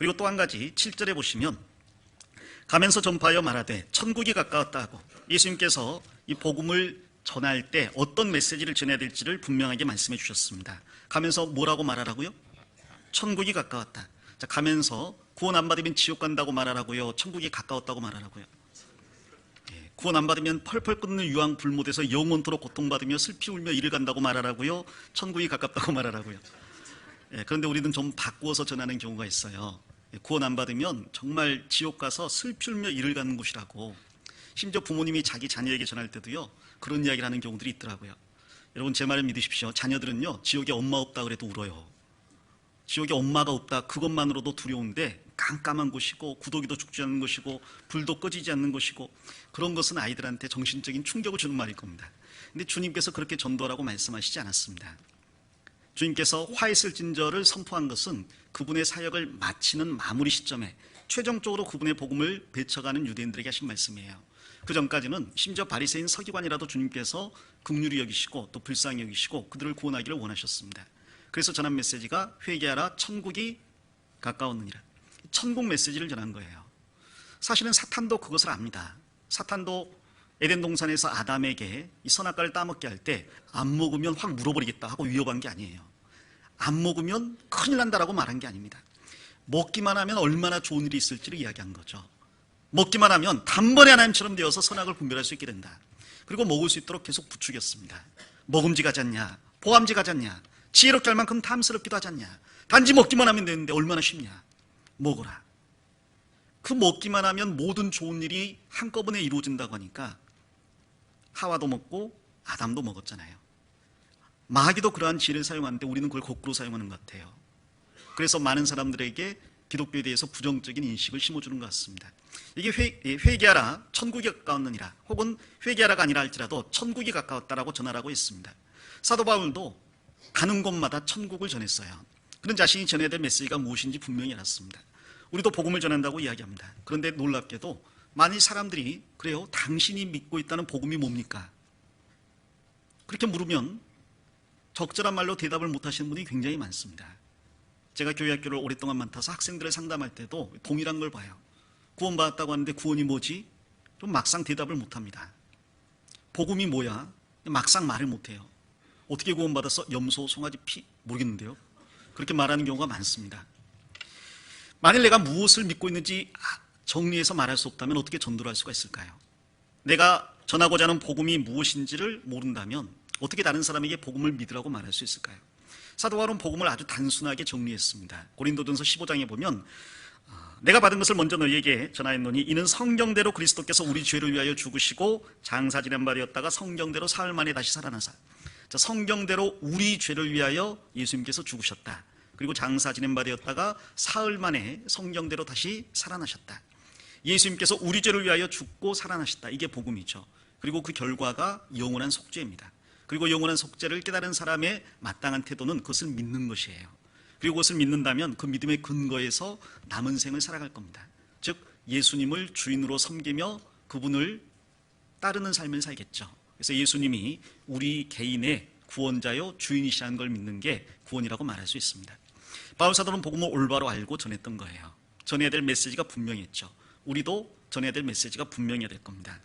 그리고 또 한 가지 7절에 보시면 가면서 전파하여 말하되 천국이 가까웠다 하고 예수님께서 이 복음을 전할 때 어떤 메시지를 전해야 될지를 분명하게 말씀해 주셨습니다. 가면서 뭐라고 말하라고요? 천국이 가까웠다. 자, 가면서 구원 안 받으면 지옥 간다고 말하라고요? 천국이 가까웠다고 말하라고요? 구원 안 받으면 펄펄 끓는 유황 불못에서 영원토록 고통받으며 슬피 울며 이를 간다고 말하라고요? 천국이 가깝다고 말하라고요? 그런데 우리는 좀 바꾸어서 전하는 경우가 있어요. 구원 안 받으면 정말 지옥 가서 슬피 울며 이를 가는 곳이라고. 심지어 부모님이 자기 자녀에게 전할 때도요, 그런 이야기를 하는 경우들이 있더라고요. 여러분 제 말을 믿으십시오. 자녀들은요, 지옥에 엄마 없다 그래도 울어요. 지옥에 엄마가 없다, 그것만으로도 두려운데 깜깜한 곳이고 구더기도 죽지 않는 곳이고 불도 꺼지지 않는 곳이고, 그런 것은 아이들한테 정신적인 충격을 주는 말일 겁니다. 근데 주님께서 그렇게 전도하라고 말씀하시지 않았습니다. 주님께서 화했을진저를 선포한 것은 그분의 사역을 마치는 마무리 시점에 최종적으로 그분의 복음을 배쳐가는 유대인들에게 하신 말씀이에요. 그 전까지는 심지어 바리새인 서기관이라도 주님께서 긍휼히 여기시고 또 불쌍히 여기시고 그들을 구원하기를 원하셨습니다. 그래서 전한 메시지가 회개하라 천국이 가까웠느니라. 천국 메시지를 전한 거예요. 사실은 사탄도 그것을 압니다. 사탄도 에덴 동산에서 아담에게 이 선악과를 따먹게 할 때 안 먹으면 확 물어버리겠다 하고 위협한 게 아니에요. 안 먹으면 큰일 난다라고 말한 게 아닙니다. 먹기만 하면 얼마나 좋은 일이 있을지를 이야기한 거죠. 먹기만 하면 단번에 하나님처럼 되어서 선악을 분별할 수 있게 된다. 그리고 먹을 수 있도록 계속 부추겼습니다. 먹음직하지 않냐, 보암직하지 않냐, 지혜롭게 할 만큼 탐스럽기도 하지 않냐, 단지 먹기만 하면 되는데 얼마나 쉽냐, 먹어라. 그 먹기만 하면 모든 좋은 일이 한꺼번에 이루어진다고 하니까 하와도 먹고 아담도 먹었잖아요. 마귀도 그러한 지혜를 사용하는데 우리는 그걸 거꾸로 사용하는 것 같아요. 그래서 많은 사람들에게 기독교에 대해서 부정적인 인식을 심어주는 것 같습니다. 이게 회개하라 천국이 가까웠느니라, 혹은 회개하라가 아니라 할지라도 천국이 가까웠다라고 전하라고 했습니다. 사도 바울도 가는 곳마다 천국을 전했어요. 그런 자신이 전해야 될 메시지가 무엇인지 분명히 알았습니다. 우리도 복음을 전한다고 이야기합니다. 그런데 놀랍게도 만일 사람들이 그래요, 당신이 믿고 있다는 복음이 뭡니까? 그렇게 물으면 적절한 말로 대답을 못하시는 분이 굉장히 많습니다. 제가 교회학교를 오랫동안 맡아서 학생들을 상담할 때도 동일한 걸 봐요. 구원받았다고 하는데 구원이 뭐지? 좀 막상 대답을 못합니다. 복음이 뭐야? 막상 말을 못해요. 어떻게 구원받았어? 염소, 송아지 피? 모르겠는데요. 그렇게 말하는 경우가 많습니다. 만일 내가 무엇을 믿고 있는지 정리해서 말할 수 없다면 어떻게 전도를 할 수가 있을까요? 내가 전하고자 하는 복음이 무엇인지를 모른다면 어떻게 다른 사람에게 복음을 믿으라고 말할 수 있을까요? 사도 바울은 복음을 아주 단순하게 정리했습니다. 고린도전서 15장에 보면 내가 받은 것을 먼저 너희에게 전하였노니 이는 성경대로 그리스도께서 우리 죄를 위하여 죽으시고 장사 지낸 바 되었다가 성경대로 사흘 만에 다시 살아나사. 자, 성경대로 우리 죄를 위하여 예수님께서 죽으셨다. 그리고 장사 지낸 바 되었다가 사흘 만에 성경대로 다시 살아나셨다. 예수님께서 우리 죄를 위하여 죽고 살아나셨다. 이게 복음이죠. 그리고 그 결과가 영원한 속죄입니다. 그리고 영원한 속죄를 깨달은 사람의 마땅한 태도는 그것을 믿는 것이에요. 그리고 그것을 믿는다면 그 믿음의 근거에서 남은 생을 살아갈 겁니다. 즉 예수님을 주인으로 섬기며 그분을 따르는 삶을 살겠죠. 그래서 예수님이 우리 개인의 구원자요 주인이시라는 걸 믿는 게 구원이라고 말할 수 있습니다. 바울 사도는 복음을 올바로 알고 전했던 거예요. 전해야 될 메시지가 분명했죠. 우리도 전해야 될 메시지가 분명해야 될 겁니다.